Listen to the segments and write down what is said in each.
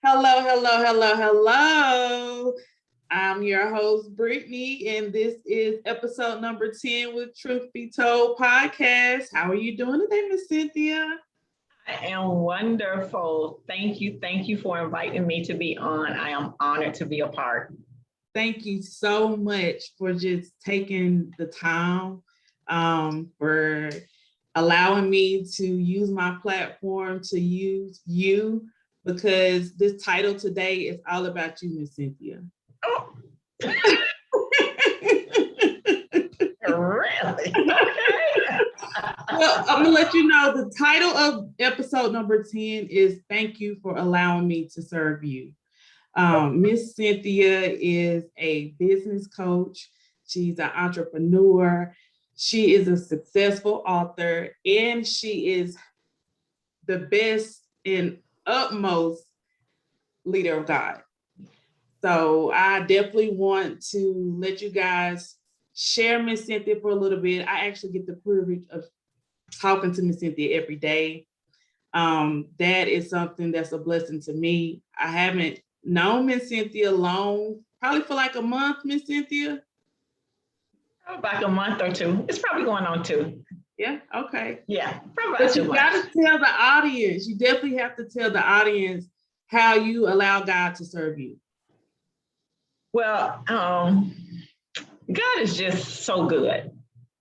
Hello, hello, hello, hello. I'm your host, Brittany, and this is episode number 10 with Truth Be Told podcast. How are you doing today, Miss Cynthia? I am wonderful. Thank you. Thank you for inviting me to be on. I am honored to be a part. Thank you so much for just taking the time, for allowing me to use my platform to use you, because this title today is all about you, Miss Cynthia. Oh. Really? Okay. Well, I'm gonna let you know the title of episode number 10 is Thank You for Allowing Me to Serve You. Miss Cynthia is a business coach. She's an entrepreneur. She is a successful author, and she is the best and utmost leader of God. So I definitely want to let you guys share Miss Cynthia for a little bit. I actually get the privilege of talking to Miss Cynthia every day. That is something that's a blessing to me. I haven't known Miss Cynthia long, probably for like a month, Miss Cynthia. About a month or two. It's probably going on 2. Yeah, okay. Yeah, probably But you got to tell the audience, you definitely have to tell the audience how you allow God to serve you. Well, God is just so good.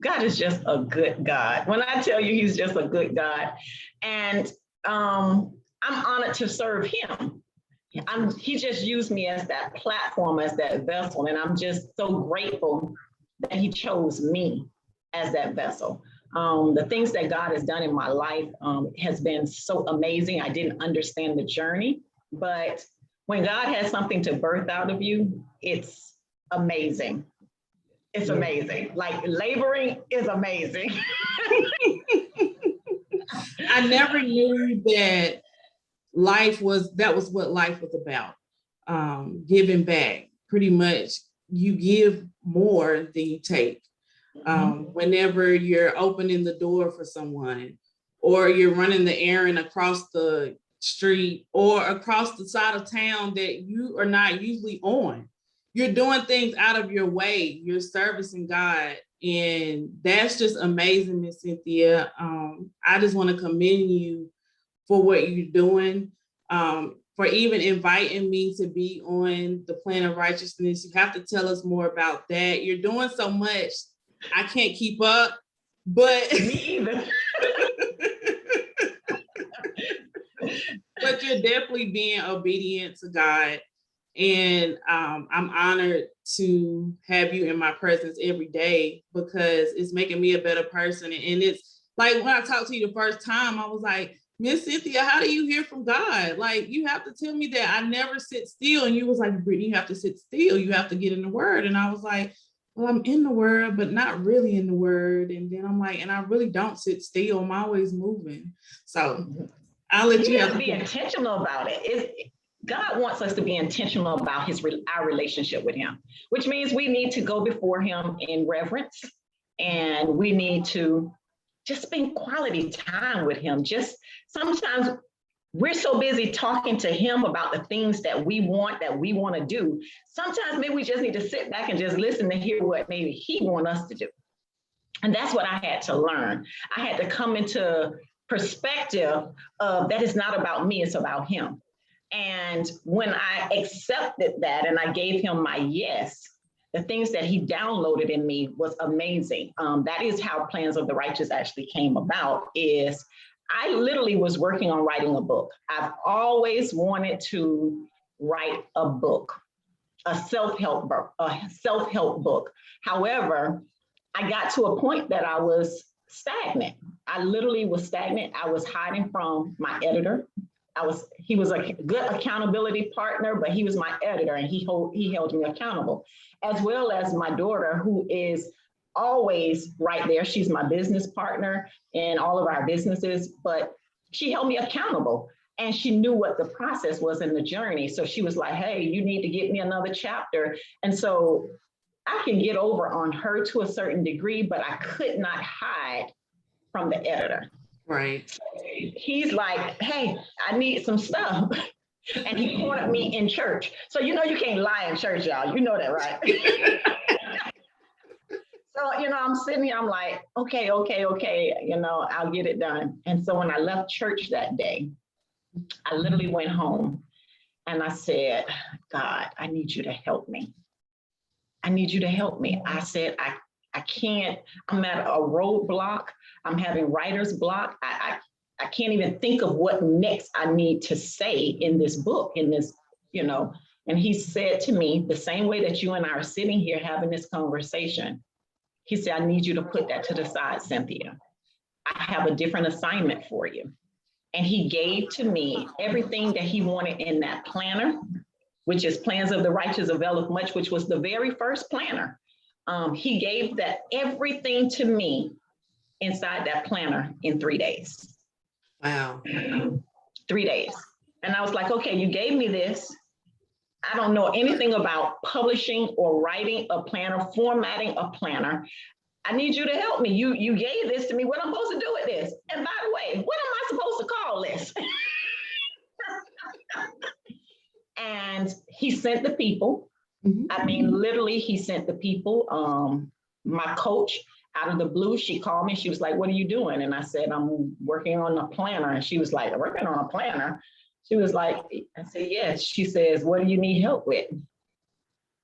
God is just a good God. When I tell you he's just a good God, and I'm honored to serve him. He just used me as that platform, as that vessel, and I'm just so grateful that he chose me as that vessel. The things that God has done in my life has been so amazing. I didn't understand the journey, but when God has something to birth out of you, it's amazing. It's amazing. Like laboring is amazing. I never knew that that was what life was about. Giving back. Pretty much you give more than you take. Whenever you're opening the door for someone, or you're running the errand across the street or across the side of town that you are not usually on, you're doing things out of your way. You're servicing God. And that's just amazing, Miss Cynthia. I just want to commend you for what you're doing, for even inviting me to be on the Plan of Righteousness. You have to tell us more about that. You're doing so much. I can't keep up, but me either. But you're definitely being obedient to God. And I'm honored to have you in my presence every day, because it's making me a better person. And it's like when I talked to you the first time, I was like, Miss Cynthia, how do you hear from God? Like, you have to tell me that. I never sit still. And you was like, Brittany, you have to sit still. You have to get in the word. And I was like, well, I'm in the word, but not really in the word. And then I'm like, and I really don't sit still. I'm always moving. So I'll let you have to be intentional about it. God wants us to be intentional about our relationship with him, which means we need to go before him in reverence, and we need to just spend quality time with him. Just sometimes we're so busy talking to him about the things that we want to do. Sometimes maybe we just need to sit back and just listen to hear what maybe he wants us to do. And that's what I had to learn. I had to come into perspective of that it's not about me, it's about him. And when I accepted that and I gave him my yes, the things that he downloaded in me was amazing. That is how Plans of the Righteous actually came about. Is I literally was working on writing a book. I've always wanted to write a book, a self-help book. However, I got to a point that I was stagnant. I literally was stagnant. I was hiding from my editor. He was a good accountability partner, but he was my editor, and he held me accountable, as well as my daughter, who is always right there. She's my business partner in all of our businesses, but she held me accountable, and she knew what the process was in the journey. So she was like, hey, you need to get me another chapter. And so I can get over on her to a certain degree, but I could not hide from the editor. Right. He's like, hey, I need some stuff. And he cornered me in church. So you know you can't lie in church, y'all. You know that, right? So, I'm sitting here, I'm like, okay, I'll get it done. And so when I left church that day, I literally went home and I said, God, I need you to help me. I need you to help me. I said, I can't, I'm at a roadblock. I'm having writer's block. I can't even think of what next I need to say in this book, in this, and he said to me, the same way that you and I are sitting here having this conversation, he said, I need you to put that to the side, Cynthia. I have a different assignment for you. And he gave to me everything that he wanted in that planner, which is Plans of the Righteous Availeth Much, which was the very first planner. He gave that everything to me inside that planner in 3 days. Wow. 3 days. And I was like, okay, you gave me this. I don't know anything about publishing or writing a planner, formatting a planner. I need you to help me. You gave this to me. What am I supposed to do with this? And by the way, what am I supposed to call this? And he sent the people. Mm-hmm. I mean, literally, he sent the people. My coach, out of the blue, she called me. She was like, what are you doing? And I said, I'm working on a planner. And she was like, working on a planner? She was like, I said, yes. She says, what do you need help with?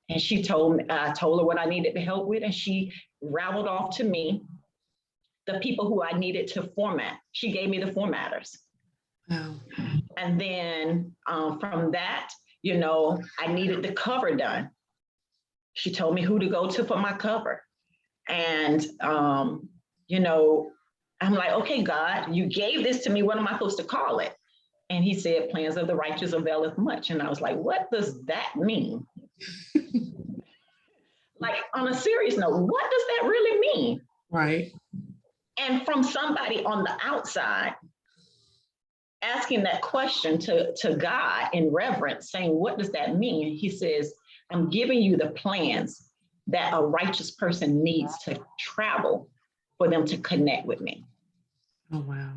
And she told me, I told her what I needed to help with. And she rattled off to me the people who I needed to format. She gave me the formatters. Wow. And then from that, I needed the cover done. She told me who to go to for my cover. And, I'm like, okay, God, you gave this to me. What am I supposed to call it? And he said, Plans of the Righteous Availeth Much. And I was like, what does that mean? Like, on a serious note, what does that really mean? Right. And from somebody on the outside asking that question to God in reverence, saying, what does that mean? He says, I'm giving you the plans that a righteous person needs to travel for them to connect with me. Oh, wow.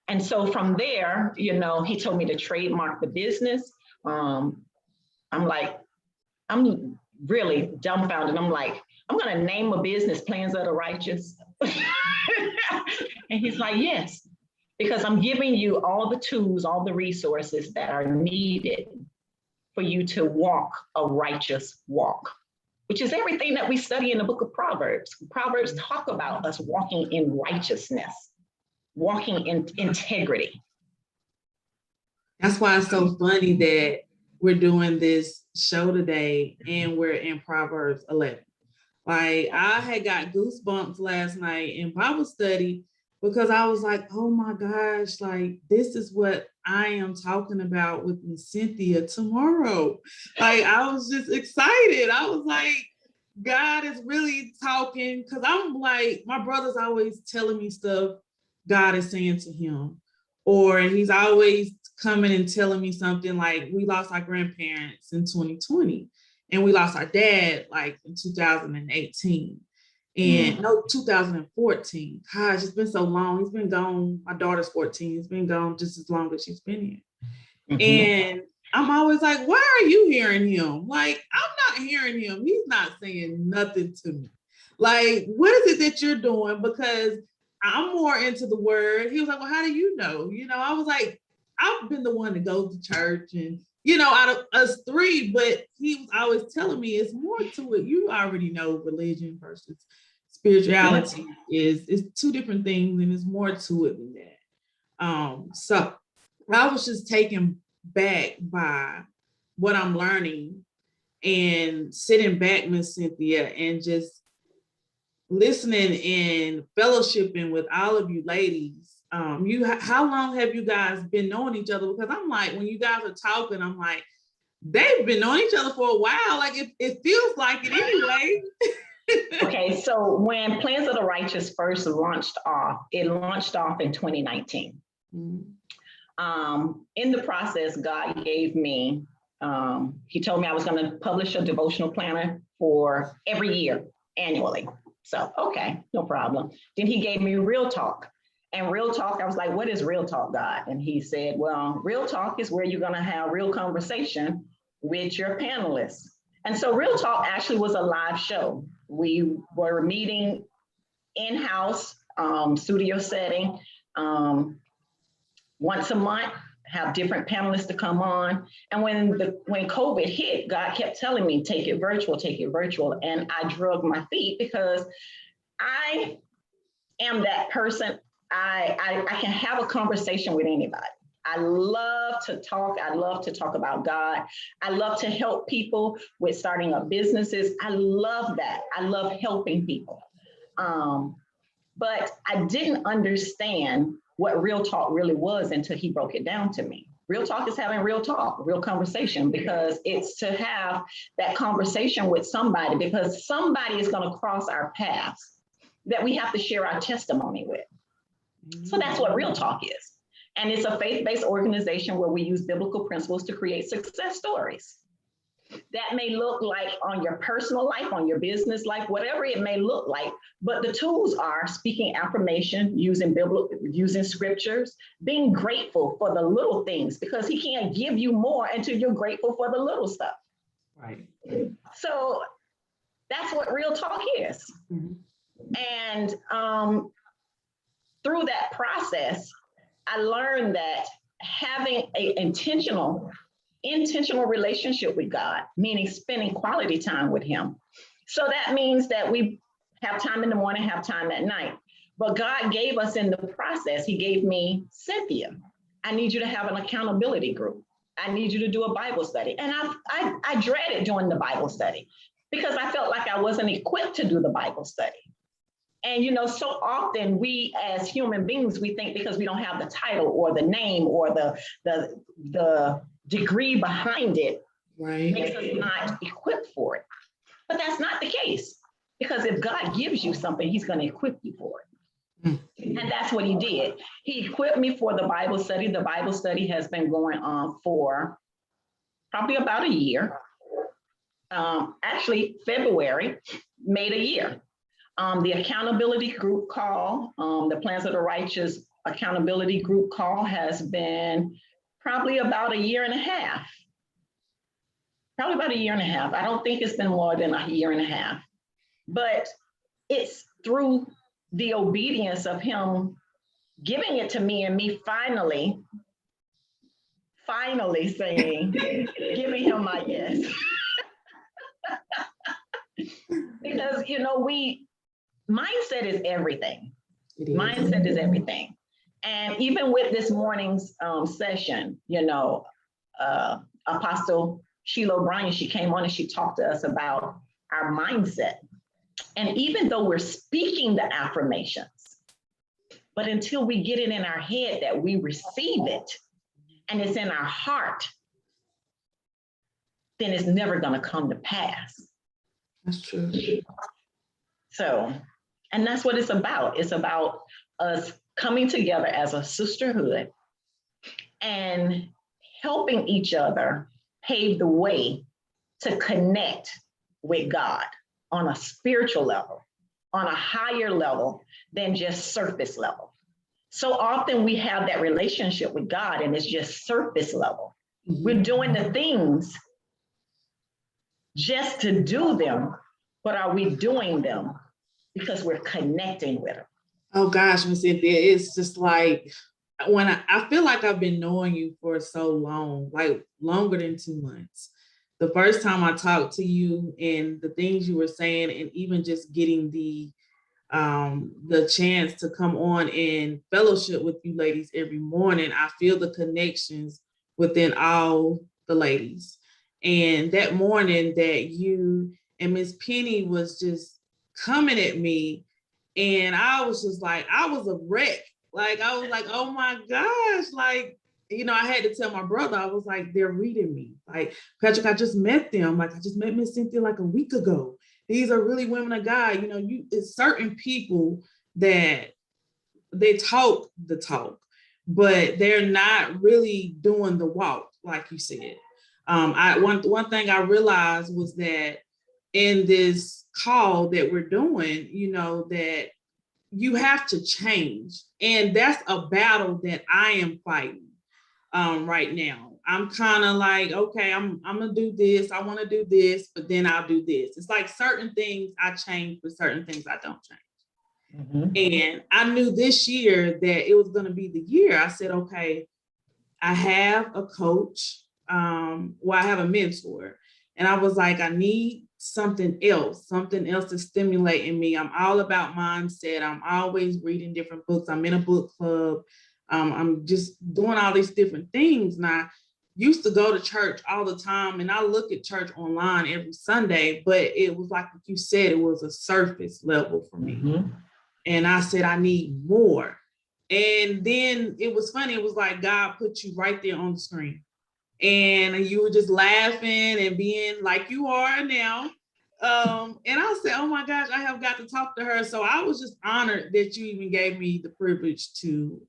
And so from there, he told me to trademark the business. I'm really dumbfounded. I'm like, I'm going to name a business Plans of the Righteous. And he's like, yes, because I'm giving you all the tools, all the resources that are needed for you to walk a righteous walk, which is everything that we study in the book of Proverbs. Proverbs talk about us walking in righteousness, walking in integrity. That's why it's so funny that we're doing this show today and we're in Proverbs 11. Like, I had got goosebumps last night in Bible study because I was like, oh my gosh, like, this is what I am talking about with Miss Cynthia tomorrow. Like, I was just excited. I was like, God is really talking, because I'm like, my brother's always telling me stuff God is saying to him, or he's always coming and telling me something. Like, we lost our grandparents in 2020 and we lost our dad like in 2018 and no, 2014. Gosh, it's been so long. He's been gone. My daughter's 14. He's been gone just as long as she's been here. Mm-hmm. And I'm always like, why are you hearing him? Like, I'm not hearing him. He's not saying nothing to me. Like, what is it that you're doing? Because I'm more into the word. He was like, well, how do you know? I was like, I've been the one that goes to church and, out of us three, but he was always telling me it's more to it. You already know religion versus spirituality is two different things, and there's more to it than that. So I was just taken back by what I'm learning and sitting back, Miss Cynthia, and just listening and fellowshipping with all of you ladies. How long have you guys been knowing each other? Because I'm like, when you guys are talking, I'm like, they've been knowing each other for a while. Like, it feels like it anyway. Okay, so when Plans of the Righteous first launched off, it launched off in 2019. Mm-hmm. In the process, God gave me, he told me I was going to publish a devotional planner for every year, annually. So, okay, no problem. Then he gave me Real Talk. And real talk, I was like, what is real talk, God? And he said, well, real talk is where you're going to have real conversation with your panelists. And so real talk actually was a live show. We were meeting in-house studio setting once a month, have different panelists to come on. And when COVID hit, God kept telling me, take it virtual, take it virtual. And I drug my feet because I am that person. I can have a conversation with anybody. I love to talk. I love to talk about God. I love to help people with starting up businesses. I love that. I love helping people. But I didn't understand what real talk really was until he broke it down to me. Real talk is having real talk, real conversation, because it's to have that conversation with somebody, because somebody is going to cross our paths that we have to share our testimony with. So that's what real talk is. And it's a faith-based organization where we use biblical principles to create success stories. That may look like on your personal life, on your business life, whatever it may look like. But the tools are speaking affirmation, using scriptures, being grateful for the little things, because he can't give you more until you're grateful for the little stuff. Right. So that's what real talk is. Mm-hmm. And through that process, I learned that having an intentional relationship with God, meaning spending quality time with him. So that means that we have time in the morning, have time at night. But God gave us in the process, he gave me Cynthia. I need you to have an accountability group. I need you to do a Bible study. And I dreaded doing the Bible study because I felt like I wasn't equipped to do the Bible study. And, you know, so often we as human beings, we think because we don't have the title or the name or the degree behind it, right, makes us not equipped for it. But that's not the case, because if God gives you something, he's going to equip you for it. And that's what he did. He equipped me for the Bible study. The Bible study has been going on for probably about a year. Actually, February made a year. The accountability group call, the Plans of the Righteous accountability group call has been probably about a year and a half. Probably about a year and a half. I don't think it's been more than a year and a half. But it's through the obedience of him giving it to me and me finally saying, giving him my yes. Because, you know, mindset is everything. Mindset is everything. And even with this morning's session, you know, Apostle Sheila O'Brien, she came on and she talked to us about our mindset. And even though we're speaking the affirmations, but until we get it in our head that we receive it and it's in our heart, then it's never going to come to pass. That's true. So, and that's what it's about. It's about us coming together as a sisterhood and helping each other pave the way to connect with God on a spiritual level, on a higher level than just surface level. So often we have that relationship with God and it's just surface level. We're doing the things just to do them, but are we doing them because we're connecting with him? Oh gosh, Miss Cynthia, it's just like when I feel like I've been knowing you for so long, like longer than 2 months. The first time I talked to you and the things you were saying, and even just getting the chance to come on and fellowship with you ladies every morning, I feel the connections within all the ladies. And that morning that you and Miss Penny was just coming at me, and I was just like, I was a wreck. Like, I was like, oh my gosh. Like, you know, I had to tell my brother, I was like, they're reading me. Like, Patrick, I just met them. Like, I just met Miss Cynthia like a week ago. These are really women of God. You know, it's certain people that they talk the talk, but they're not really doing the walk, like you said. One thing I realized was that in this call that we're doing, you know, that you have to change. And that's a battle that I am fighting right now. I'm kind of like, okay, I'm gonna do this. I want to do this, but then I'll do this. It's like certain things I change, but certain things I don't change. Mhm. And I knew this year that it was going to be the year. I said, okay, I have a coach. I have a mentor. And I was like, I need something else to stimulate in me. I'm all about mindset. I'm always reading different books. I'm in a book club. I'm just doing all these different things. And I used to go to church all the time, and I look at church online every Sunday, but it was like you said, it was a surface level for me. Mm-hmm. And I said, I need more. And then it was funny. It was like God put you right there on the screen. And you were just laughing and being like you are now. And I said, oh my gosh, I have got to talk to her. So I was just honored that you even gave me the privilege to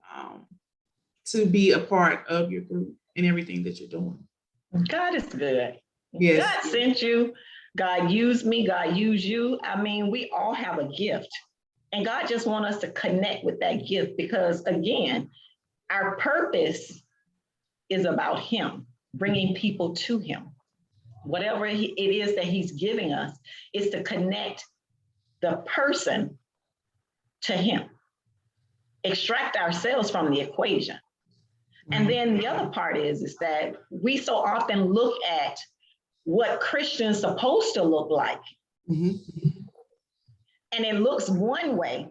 be a part of your group and everything that you're doing. God is good. Yes. God sent you. God used me. God used you. I mean, we all have a gift. And God just wants us to connect with that gift because, again, our purpose is about Him, bringing people to Him. Whatever it is that He's giving us is to connect the person to Him, extract ourselves from the equation. And then the other part is that we so often look at what Christians supposed to look like. Mm-hmm. And it looks one way,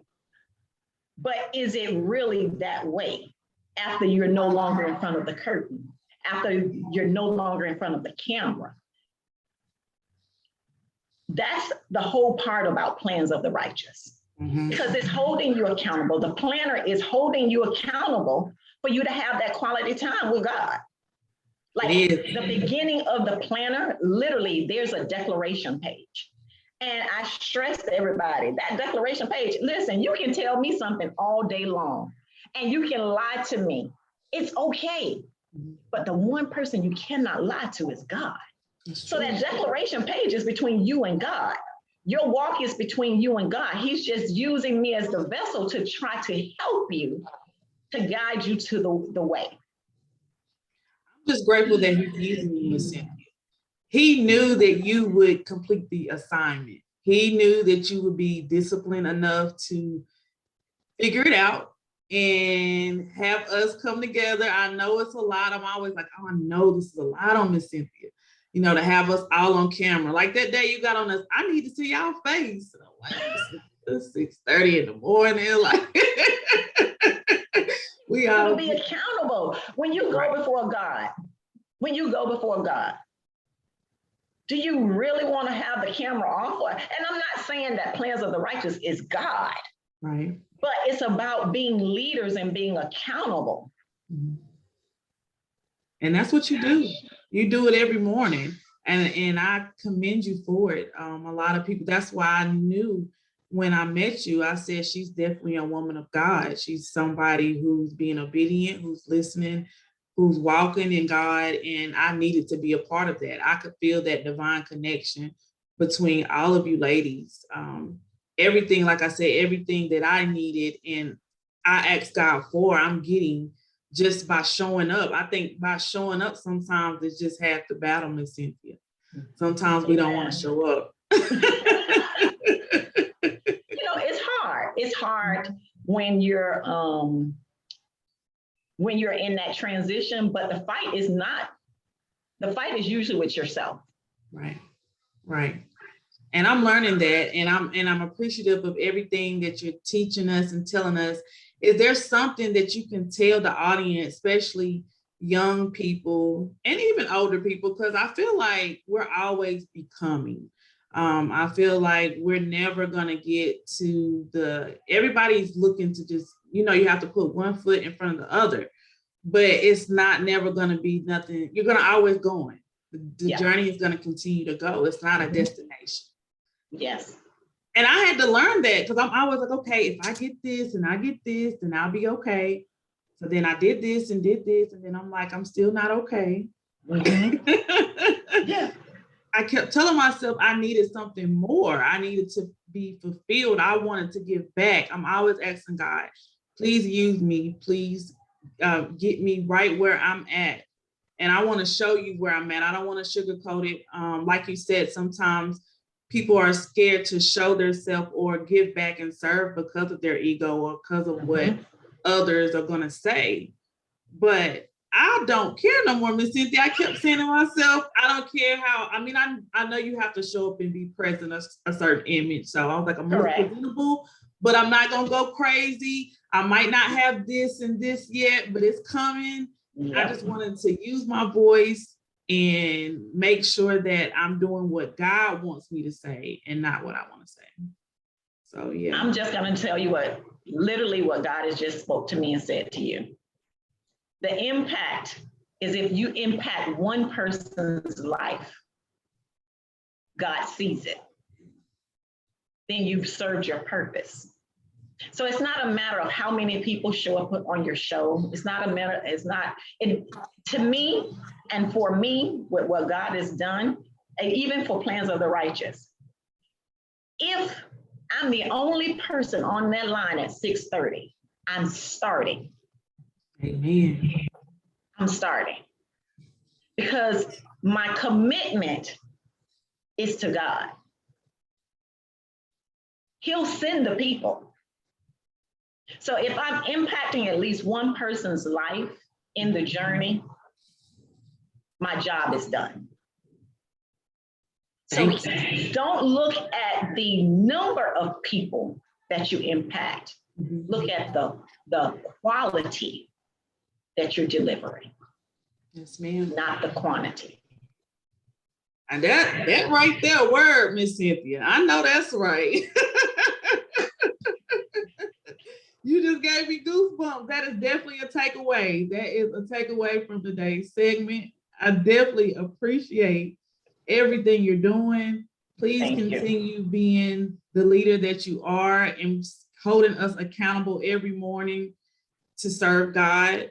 but is it really that way after you're no longer in front of the curtain, after you're no longer in front of the camera? That's the whole part about plans of the righteous, because it's holding you accountable. The planner is holding you accountable for you to have that quality time with God. Like the beginning of the planner, literally, there's a declaration page. And I stress to everybody, that declaration page, listen, you can tell me something all day long and you can lie to me. It's okay. But the one person you cannot lie to is God. So that declaration page is between you and God. Your walk is between you and God. He's just using me as the vessel to try to help you, to guide you to the way. I'm just grateful that He's using you, Miss Cynthia. He knew that you would complete the assignment. He knew that you would be disciplined enough to figure it out and have us come together. I know it's a lot. I'm always like, oh, I know this is a lot on Miss Cynthia. You know, to have us all on camera. Like that day you got on us, I need to see y'all face. And I'm like, it's 6:30 in the morning. Like we all be accountable when you go before God. When you go before God, do you really want to have the camera off? And I'm not saying that plans of the righteous is God, right? But it's about being leaders and being accountable. And that's what you do. You do it every morning. And I commend you for it. A lot of people, that's why I knew when I met you, I said, she's definitely a woman of God. She's somebody who's being obedient, who's listening, who's walking in God. And I needed to be a part of that. I could feel that divine connection between all of you ladies. Everything, like I said, everything that I needed and I asked God for, I'm getting just by showing up. I think by showing up, sometimes it's just half the battle, Miss Cynthia. Sometimes we don't want to show up. It's hard. It's hard when you're in that transition, but the fight is usually with yourself. Right. And I'm learning that, and I'm appreciative of everything that you're teaching us and telling us. Is there something that you can tell the audience, especially young people and even older people? Because I feel like we're always becoming. I feel like we're never going to get to everybody's looking to just, you have to put one foot in front of the other, but it's never going to be nothing. You're going to always going. The journey is going to continue to go. It's not a destination. Yes. And I had to learn that because I'm always like, okay, if I get this and I get this, then I'll be okay. So then I did this, and then I'm like, I'm still not okay. Mm-hmm. Yeah. I kept telling myself I needed something more. I needed to be fulfilled. I wanted to give back. I'm always asking God, please use me. Please get me right where I'm at. And I want to show you where I'm at. I don't want to sugarcoat it. Like you said, sometimes people are scared to show themselves or give back and serve because of their ego or because of what others are going to say. But I don't care no more, Miss Cynthia. I kept saying to myself, I don't care how. I mean, I know you have to show up and be present a certain image. So I was like, I'm more presentable, but I'm not gonna go crazy. I might not have this and this yet, but it's coming. Yep. I just wanted to use my voice and make sure that I'm doing what God wants me to say and not what I want to say. So yeah. I'm just gonna tell you literally what God has just spoke to me and said to you. The impact is if you impact one person's life, God sees it. Then you've served your purpose. So it's not a matter of how many people show up on your show. It's not a matter, to me and for me, with what God has done, and even for Plans of the Righteous, if I'm the only person on that line at 6:30, I'm starting. Amen. I'm starting because my commitment is to God. He'll send the people. So if I'm impacting at least one person's life in the journey, my job is done. So don't look at the number of people that you impact. Look at the quality that you're delivering. Yes, ma'am. Not the quantity. And that right there, word, Miss Cynthia. I know that's right. You just gave me goosebumps. That is definitely a takeaway. That is a takeaway from today's segment. I definitely appreciate everything you're doing. Please continue being the leader that you are and holding us accountable every morning to serve God.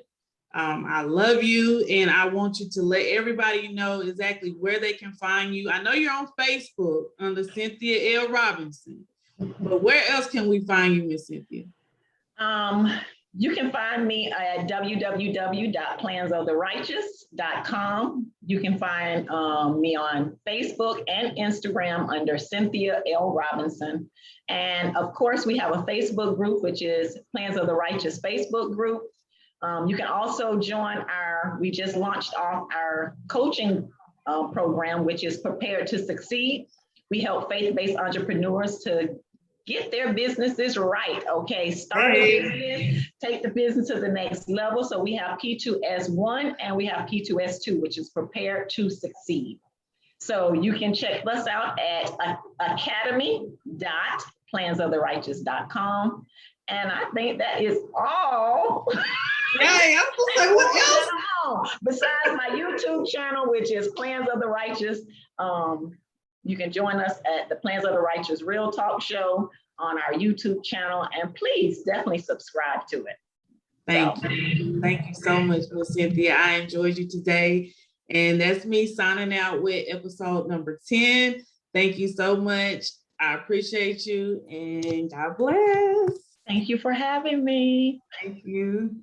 I love you, and I want you to let everybody know exactly where they can find you. I know you're on Facebook under Cynthia L. Robinson, but where else can we find you, Miss Cynthia? You can find me at www.plansoftherighteous.com. You can find me on Facebook and Instagram under Cynthia L. Robinson. And of course, we have a Facebook group, which is Plans of the Righteous Facebook group. You can also join we just launched off our coaching program, which is Prepared to Succeed. We help faith-based entrepreneurs to get their businesses right, okay? Start a business, take the business to the next level. So we have P2S1 and we have P2S2, which is Prepared to Succeed. So you can check us out at academy.plansoftherighteous.com. And I think that is all. Hey, I'm gonna say what else? Besides my YouTube channel, which is Plans of the Righteous, you can join us at the Plans of the Righteous Real Talk Show on our YouTube channel, and please definitely subscribe to it. Thank you. Thank you so much, Miss Cynthia. I enjoyed you today. And that's me signing out with episode number 10. Thank you so much. I appreciate you, and God bless. Thank you for having me. Thank you.